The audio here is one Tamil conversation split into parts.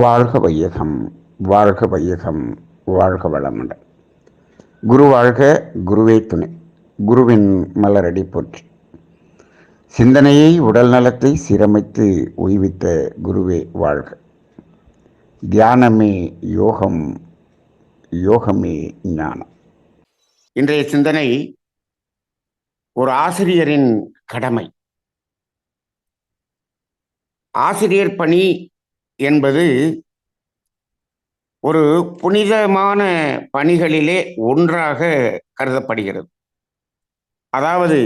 வாழ்க வையகம், வாழ்க வையகம், வாழ்க வளமுடன். குரு வாழ்க, குருவே துணை. குருவின் மலரடி போற்றி. சிந்தனையை உடல் நலத்தை சீரமைத்து உய்வித்த குருவே வாழ்க. தியானமே யோகம், யோகமே ஞானம். இன்றைய சிந்தனை ஒரு ஆசிரியரின் கடமை. ஆசிரியர் பணி என்பது ஒரு புனிதமான பணிகளிலே ஒன்றாக கருதப்படுகிறது. அதாவது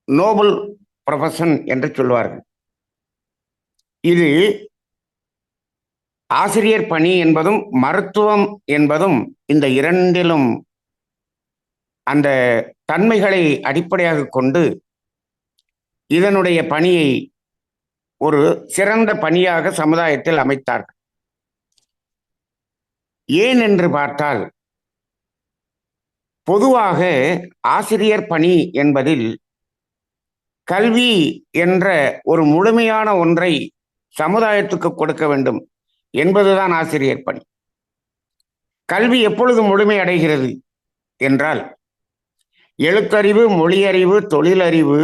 நோபல் ப்ரொஃபஷன் என்று சொல்வார்கள். இது ஆசிரியர் பணி என்பதும் மருத்துவம் என்பதும் இந்த இரண்டிலும் அந்த தன்மைகளை அடிப்படையாக கொண்டு இதனுடைய பணியை ஒரு சிறந்த பணியாக சமுதாயத்தில் அமைத்தார்கள். ஏன் என்று பார்த்தால், பொதுவாக ஆசிரியர் பணி என்பதில் கல்வி என்ற ஒரு முழுமையான ஒன்றை சமுதாயத்துக்கு கொடுக்க வேண்டும் என்பதுதான் ஆசிரியர் பணி. கல்வி எப்பொழுது முழுமை அடைகிறது என்றால், எழுத்தறிவு, மொழியறிவு, தொழிலறிவு,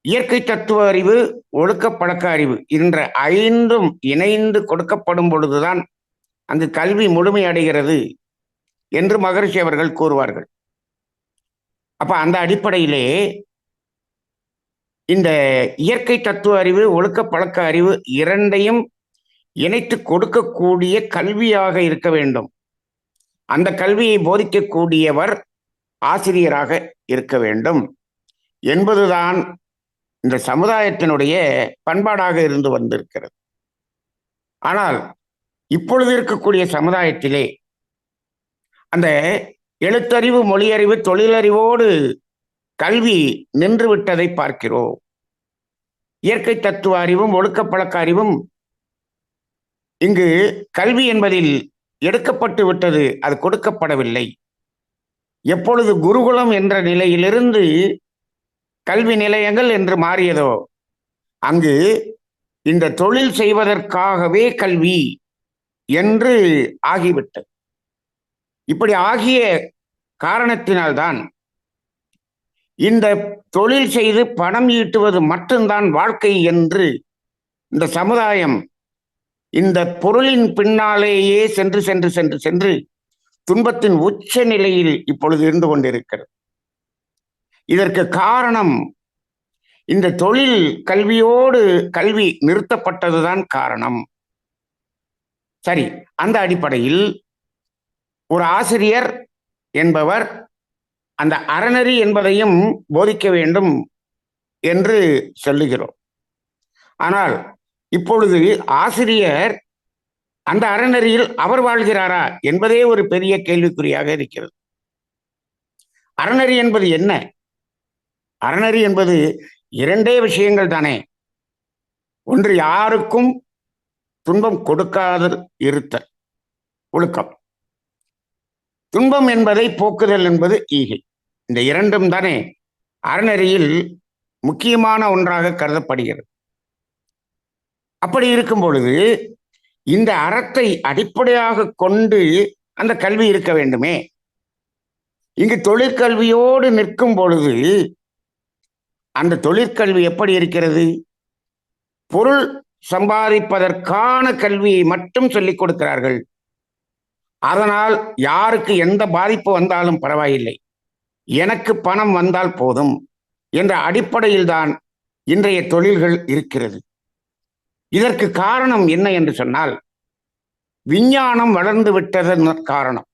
இயற்கை தத்துவ அறிவு, ஒழுக்க பழக்க அறிவு என்ற ஐந்தும் இணைந்து கொடுக்கப்படும் பொழுதுதான் அங்கு கல்வி முழுமை அடைகிறது என்று மகரிஷி அவர்கள் கூறுவார்கள். அப்ப அந்த அடிப்படையிலே இந்த இயற்கை தத்துவ அறிவு, ஒழுக்க பழக்க அறிவு இரண்டையும் இணைத்து கொடுக்கக்கூடிய கல்வியாக இருக்க வேண்டும். அந்த கல்வியை போதிக்கக்கூடியவர் ஆசிரியராக இருக்க வேண்டும் என்பதுதான் இந்த சமுதாயத்தினுடைய பண்பாடாக இருந்து வந்திருக்கிறது. ஆனால் இப்பொழுது இருக்கக்கூடிய சமுதாயத்திலே அந்த எழுத்தறிவு, மொழியறிவு, தொழிலறிவோடு கல்வி நின்று விட்டதை பார்க்கிறோம். இயற்கை தத்துவ அறிவும் ஒழுக்க பழக்க அறிவும் இங்கு கல்வி என்பதில் எடுக்கப்பட்டு விட்டது, அது கொடுக்கப்படவில்லை. எப்பொழுது குருகுலம் என்ற நிலையிலிருந்து கல்வி நிலையங்கள் என்று மாறியதோ அங்கு இந்த தொழில் செய்வதற்காகவே கல்வி என்று ஆகிவிட்டது. இப்படி ஆகிய காரணத்தினால்தான் இந்த தொழில் செய்து பணம் ஈட்டுவது மட்டும்தான் வாழ்க்கை என்று இந்த சமுதாயம் இந்த பொருளின் பின்னாலேயே சென்று சென்று சென்று சென்று துன்பத்தின் உச்ச நிலையில் இப்பொழுது இருந்து கொண்டிருக்கிறது. இதற்கு காரணம் இந்த தொழில் கல்வியோடு கல்வி நிறுத்தப்பட்டதுதான் காரணம். சரி, அந்த அடிப்படையில் ஒரு ஆசிரியர் என்பவர் அந்த அறநெறி என்பதையும் போதிக்க வேண்டும் என்று சொல்லுகிறோம். ஆனால் இப்பொழுது ஆசிரியர் அந்த அறநெறியில் அவர் வாழ்கிறாரா என்பதே ஒரு பெரிய கேள்விக்குறியாக இருக்கிறது. அறநெறி என்பது என்ன? அறநெறி என்பது இரண்டே விஷயங்கள் தானே. ஒன்று, யாருக்கும் துன்பம் கொடுக்காத இருத்தல், ஒழுக்கம். துன்பம் என்பதை போக்குதல் என்பது ஈகை. இந்த இரண்டும் தானே அறநெறியில் முக்கியமான ஒன்றாக கருதப்படுகிறது. அப்படி இருக்கும் பொழுது இந்த அறத்தை அடிப்படையாக கொண்டு அந்த கல்வி இருக்க வேண்டுமே. இங்கு தொழிற்கல்வியோடு நிற்கும் பொழுது அந்த தொழிற்கல்வி எப்படி இருக்கிறது? பொருள் சம்பாதிப்பதற்கான கல்வியை மட்டும் சொல்லிக் கொடுக்கிறார்கள். அதனால் யாருக்கு எந்த பாதிப்பு வந்தாலும் பரவாயில்லை, எனக்கு பணம் வந்தால் போதும் என்ற அடிப்படையில் தான் இன்றைய தொழில்கள் இருக்கிறது. இதற்கு காரணம் என்ன என்று சொன்னால், விஞ்ஞானம் வளர்ந்து விட்டதன் காரணம்.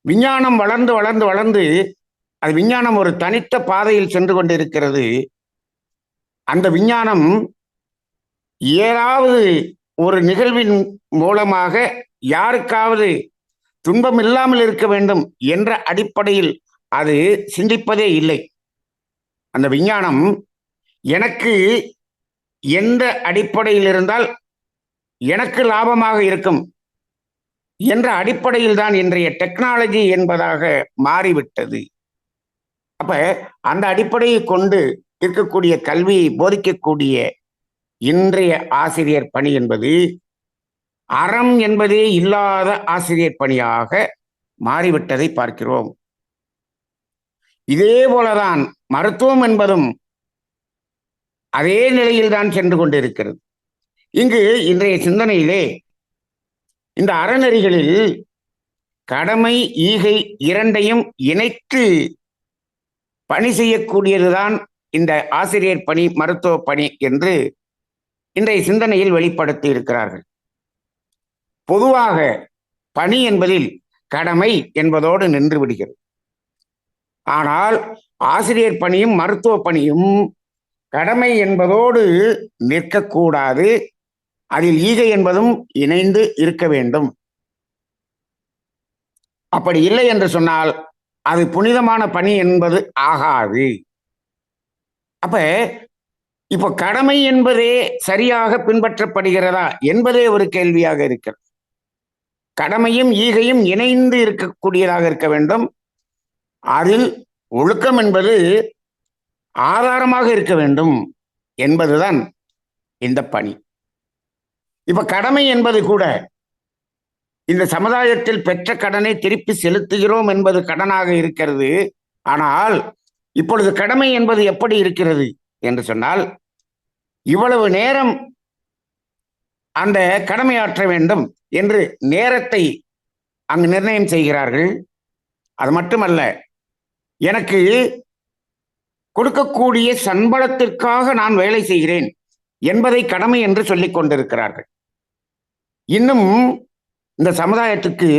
விஞ்ஞானம் வளர்ந்து வளர்ந்து வளர்ந்து அது விஞ்ஞானம் ஒரு தனித்த பாதையில் சென்று கொண்டிருக்கிறது. அந்த விஞ்ஞானம் ஏதாவது ஒரு நிகழ்வின் மூலமாக யாருக்காவது துன்பம் இல்லாமல் இருக்க வேண்டும் என்ற அடிப்படையில் அது சிந்திப்பதே இல்லை. அந்த விஞ்ஞானம் எனக்கு எந்த அடிப்படையில் இருந்தால் எனக்கு லாபமாக இருக்கும் என்ற அடிப்படையில் தான் இன்றைய டெக்னாலஜி என்பதாக மாறிவிட்டது. அப்ப அந்த அடிப்படையை கொண்டு இருக்கக்கூடிய கல்வியை போதிக்கக்கூடிய இன்றைய ஆசிரியர் பணி என்பது அறம் என்பதே இல்லாத ஆசிரியர் பணியாக மாறிவிட்டதை பார்க்கிறோம். இதே போலதான் மருத்துவம் என்பதும் அதே நிலையில்தான் சென்று கொண்டிருக்கிறது. இங்கு இன்றைய சிந்தனையிலே இந்த அறநெறிகளில் கடமை ஈகை இரண்டையும் இணைத்து பணி செய்யக்கூடியதுதான் இந்த ஆசிரியர் பணி, மருத்துவ பணி என்று இன்றைய சிந்தனையில் வெளிப்படுத்தி இருக்கிறார்கள். பொதுவாக பணி என்பதில் கடமை என்பதோடு நின்று விடுகிறது. ஆனால் ஆசிரியர் பணியும் மருத்துவ பணியும் கடமை என்பதோடு நிற்கக்கூடாது, அதில் ஈகை என்பதும் இணைந்து இருக்க வேண்டும். அப்படி இல்லை என்று சொன்னால் அது புனிதமான பணி என்பது ஆகாது. அப்ப இப்போ கடமை என்பதே சரியாக பின்பற்றப்படுகிறதா என்பதே ஒரு கேள்வியாக இருக்கிறது. கடமையும் ஈகையும் இணைந்து இருக்கக்கூடியதாக இருக்க வேண்டும். அதில் ஒழுக்கம் என்பது ஆதாரமாக இருக்க வேண்டும் என்பதுதான் இந்த பணி. இப்ப கடமை என்பது கூட இந்த சமுதாயத்தில் பெற்ற கடனை திருப்பி செலுத்துகிறோம் என்பது கடனாக இருக்கிறது. ஆனால் இப்பொழுது கடமை என்பது எப்படி இருக்கிறது என்று சொன்னால், இவ்வளவு நேரம் அந்த கடமையாற்ற வேண்டும் என்று நேரத்தை அங்கு நிர்ணயம் செய்கிறார்கள். அது மட்டுமல்ல, எனக்கு கொடுக்கக்கூடிய சம்பளத்திற்காக நான் வேலை செய்கிறேன் என்பதை கடமை என்று சொல்லிக் கொண்டிருக்கிறார்கள். இன்னும் இந்த சமுதாயத்துக்கு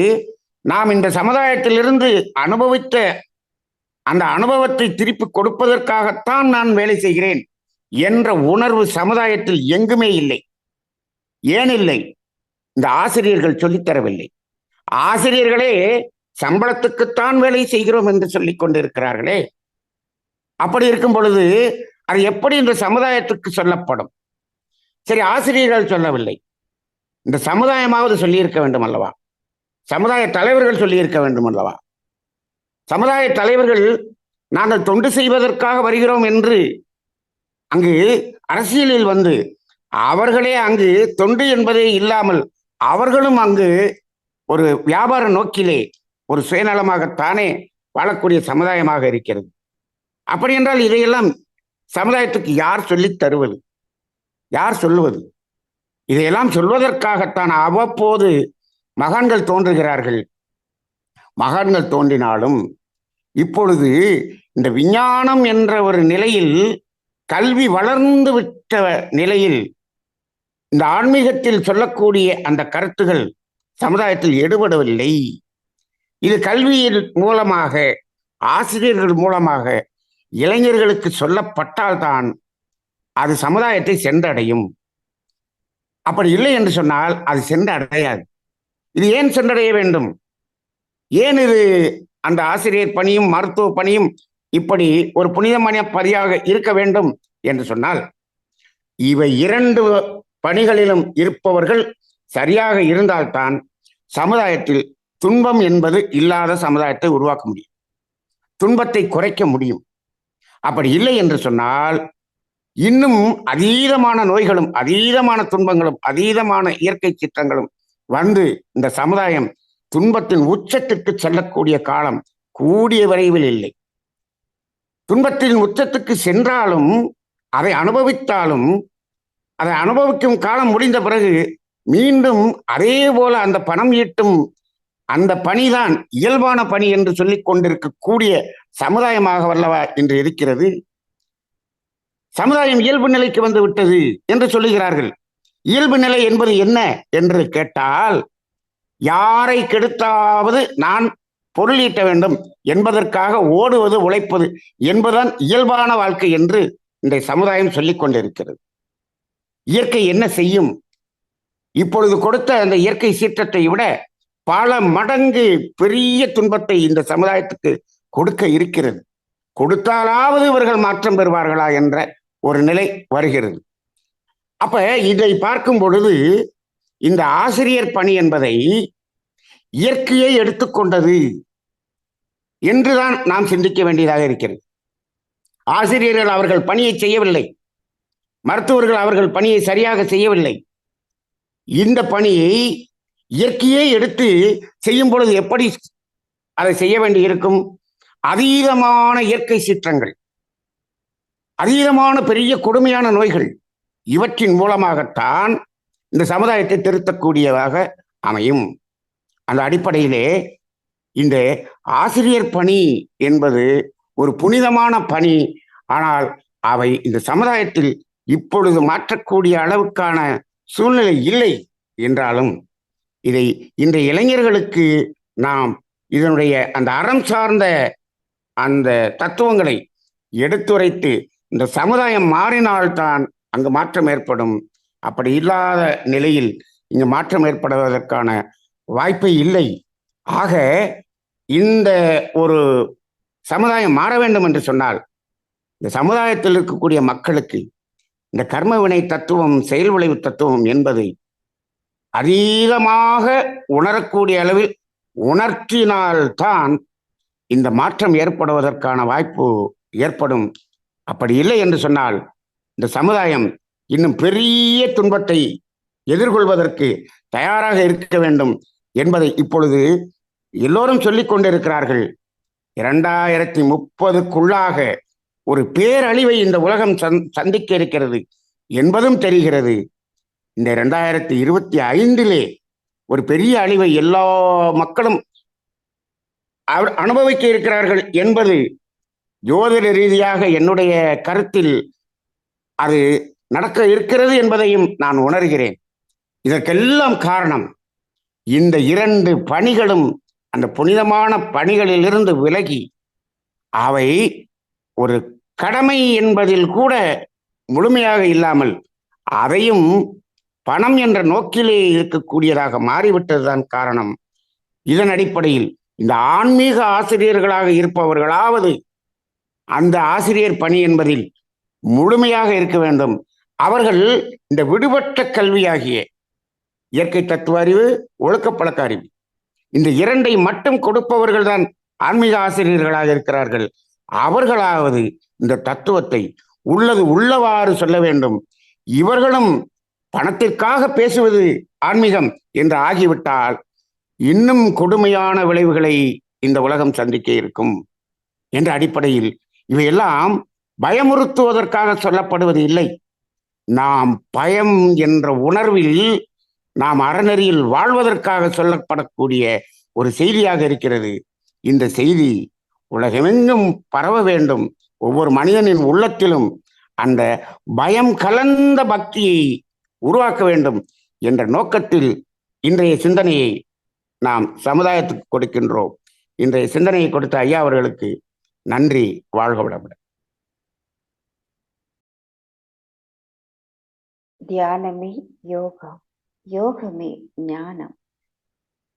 நாம் இந்த சமுதாயத்திலிருந்து அனுபவித்த அந்த அனுபவத்தை திருப்பி கொடுப்பதற்காகத்தான் நான் வேலை செய்கிறேன் என்ற உணர்வு சமுதாயத்தில் எங்குமே இல்லை. ஏன் இல்லை? இந்த ஆசிரியர்கள் சொல்லித்தரவில்லை. ஆசிரியர்களே சம்பளத்துக்குத்தான் வேலை செய்கிறோம் என்று சொல்லிக் கொண்டிருக்கிறார்களே. அப்படி இருக்கும் பொழுது அது எப்படி இந்த சமுதாயத்துக்கு சொல்லப்படும்? சரி, ஆசிரியர்கள் சொல்லவில்லை, இந்த சமுதாயமாவது சொல்லியிருக்க வேண்டும் அல்லவா? சமுதாய தலைவர்கள் சொல்லியிருக்க வேண்டும் அல்லவா? சமுதாய தலைவர்கள் நாங்கள் தொண்டு செய்வதற்காக வருகிறோம் என்று அங்கு அரசியலில் வந்து அவர்களே அங்கு தொண்டு என்பதே இல்லாமல் அவர்களும் அங்கு ஒரு வியாபார நோக்கிலே ஒரு சுயநலமாகத்தானே வாழக்கூடிய சமுதாயமாக இருக்கிறது. அப்படி என்றால் இதையெல்லாம் சமுதாயத்துக்கு யார் சொல்லித் தருவது? யார் சொல்லுவது? இதையெல்லாம் சொல்வதற்காகத்தான் அவ்வப்போது மகான்கள் தோன்றுகிறார்கள். மகான்கள் தோன்றினாலும் இப்பொழுது இந்த விஞ்ஞானம் என்ற ஒரு நிலையில், கல்வி வளர்ந்து விட்ட நிலையில், இந்த ஆன்மீகத்தில் சொல்லக்கூடிய அந்த கருத்துகள் சமுதாயத்தில் எடுபடவில்லை. இது கல்வியின் மூலமாக, ஆசிரியர்கள் மூலமாக இளைஞர்களுக்கு சொல்லப்பட்டால்தான் அது சமுதாயத்தை சென்றடையும். அப்படி இல்லை என்று சொன்னால் அது சென்றடையாது. இது ஏன் சென்றடைய வேண்டும்? ஏன் இது அந்த ஆசிரியர் பணியும் மருத்துவ பணியும் இப்படி ஒரு புனிதமான பணியாக இருக்க வேண்டும் என்று சொன்னால், இவை இரண்டு பணிகளிலும் இருப்பவர்கள் சரியாக இருந்தால்தான் சமுதாயத்தில் துன்பம் என்பது இல்லாத சமுதாயத்தை உருவாக்க முடியும், துன்பத்தை குறைக்க முடியும். அப்படி இல்லை என்று சொன்னால் இன்னும் அதீதமான நோய்களும் அதீதமான துன்பங்களும் அதீதமான இயற்கை சிற்றங்களும் வந்து இந்த சமுதாயம் துன்பத்தின் உச்சத்திற்கு செல்லக்கூடிய காலம் கூடிய விரைவில் இல்லை. துன்பத்தின் உச்சத்துக்கு சென்றாலும் அதை அனுபவித்தாலும் அதை அனுபவிக்கும் காலம் முடிந்த பிறகு மீண்டும் அதே போல அந்த பணம் ஈட்டும் அந்த பணிதான் இயல்பான பணி என்று சொல்லிக் கொண்டிருக்கக்கூடிய சமுதாயமாக வல்லவா இன்று இருக்கிறது. சமுதாயம் இயல்பு நிலைக்கு வந்து விட்டது என்று சொல்லுகிறார்கள். இயல்பு நிலை என்பது என்ன என்று கேட்டால், யாரை கெடுத்தாவது நான் பொருள் ஈட்ட வேண்டும் என்பதற்காக ஓடுவது, உழைப்பது என்பதுதான் இயல்பான வாழ்க்கை என்று இந்த சமுதாயம் சொல்லிக் கொண்டிருக்கிறது. இயற்கை என்ன செய்யும்? இப்பொழுது கொடுத்த அந்த இயற்கை சீற்றத்தை விட பல மடங்கு பெரிய துன்பத்தை இந்த சமுதாயத்துக்கு கொடுக்க இருக்கிறது. கொடுத்தாலாவது இவர்கள் மாற்றம் பெறுவார்களா என்ற ஒரு நிலை வருகிறது. அப்ப இதை பார்க்கும் பொழுது இந்த ஆசிரியர் பணி என்பதை இயற்கையை எடுத்துக்கொண்டது என்றுதான் நாம் சிந்திக்க வேண்டியதாக இருக்கிறது. ஆசிரியர்கள் அவர்கள் பணியை செய்யவில்லை. மருத்துவர்கள் அவர்கள் பணியை சரியாக செய்யவில்லை. இந்த பணியை இயற்கையே எடுத்து செய்யும் பொழுது எப்படி அதை செய்ய வேண்டி இருக்கும்? அதீதமான இயற்கை சீற்றங்கள், அதீதமான பெரிய கொடுமையான நோய்கள், இவற்றின் மூலமாகத்தான் இந்த சமுதாயத்தை திருத்தக்கூடியதாக அமையும். அந்த அடிப்படையிலே இந்த ஆசிரியர் பணி என்பது ஒரு புனிதமான பணி. ஆனால் அவை இந்த சமுதாயத்தில் இப்பொழுது மாற்றக்கூடிய அளவுக்கான சூழ்நிலை இல்லை என்றாலும், இதை இன்றைய இளைஞர்களுக்கு நாம் இதனுடைய அந்த அறம் சார்ந்த அந்த தத்துவங்களை எடுத்துரைத்து இந்த சமுதாயம் மாறினால்தான் அங்கு மாற்றம் ஏற்படும். அப்படி இல்லாத நிலையில் இங்கு மாற்றம் ஏற்படுவதற்கான வாய்ப்பே இல்லை. ஆக இந்த ஒரு சமுதாயம் மாற வேண்டும் என்று சொன்னால், இந்த சமுதாயத்தில் இருக்கக்கூடிய மக்களுக்கு இந்த கர்ம வினை தத்துவம், செயல் விளைவு தத்துவம் என்பதை அதீதமாக உணரக்கூடிய அளவில் உணர்த்தினால்தான் இந்த மாற்றம் ஏற்படுவதற்கான வாய்ப்பு ஏற்படும். அப்படி இல்லை என்று சொன்னால் இந்த சமுதாயம் இன்னும் பெரிய துன்பத்தை எதிர்கொள்வதற்கு தயாராக இருக்க வேண்டும் என்பதை இப்பொழுது எல்லோரும் சொல்லிக் கொண்டிருக்கிறார்கள். 2030க்குள்ளாக ஒரு பேரழிவை இந்த உலகம் சந்திக்க இருக்கிறது என்பதும் தெரிகிறது. இந்த 2025 ஒரு பெரிய அழிவை எல்லா மக்களும் அனுபவிக்க இருக்கிறார்கள் என்பது ஜோதிட ரீதியாக என்னுடைய கருத்தில் அது நடக்க இருக்கிறது என்பதையும் நான் உணர்கிறேன். இதற்கெல்லாம் காரணம் இந்த 2 பணிகளும் அந்த புனிதமான பணிகளிலிருந்து விலகி அவை ஒரு கடமை என்பதில் கூட முழுமையாக இல்லாமல் அதையும் பணம் என்ற நோக்கிலே இருக்கக்கூடியதாக மாறிவிட்டதுதான் காரணம். இதன் அடிப்படையில் இந்த ஆன்மீக ஆசிரியர்களாக இருப்பவர்களாவது அந்த ஆசிரியர் பணி என்பதில் முழுமையாக இருக்க வேண்டும். அவர்கள் இந்த விடுபட்ட கல்வியாகிய இயற்கை தத்துவ அறிவு, ஒழுக்க பழக்க அறிவு, இந்த 2ஐ மட்டும் கொடுப்பவர்கள் தான் ஆன்மீக ஆசிரியர்களாக இருக்கிறார்கள். அவர்களாவது இந்த தத்துவத்தை உள்ளது உள்ளவாறு சொல்ல வேண்டும். இவர்களும் பணத்திற்காக பேசுவது ஆன்மீகம் என்று ஆகிவிட்டால் இன்னும் கொடுமையான விளைவுகளை இந்த உலகம் சந்திக்க இருக்கும் என்ற அடிப்படையில் இவையெல்லாம் பயமுறுத்துவதற்காக சொல்லப்படுவது இல்லை. நாம் பயம் என்ற உணர்வில் நாம் அறநெறியில் வாழ்வதற்காக சொல்லப்படக்கூடிய ஒரு செய்தியாக இருக்கிறது. இந்த செய்தி உலகமெங்கும் பரவ வேண்டும். ஒவ்வொரு மனிதனின் உள்ளத்திலும் அந்த பயம் கலந்த பக்தியை உருவாக்க வேண்டும் என்ற நோக்கத்தில் இன்றைய சிந்தனையை நாம் சமுதாயத்துக்கு கொடுக்கின்றோம். இன்றைய சிந்தனையை கொடுத்த ஐயா அவர்களுக்கு நன்றி. வாழ்க வளமுடன். தியானமே யோகம், யோகமே ஞானம்.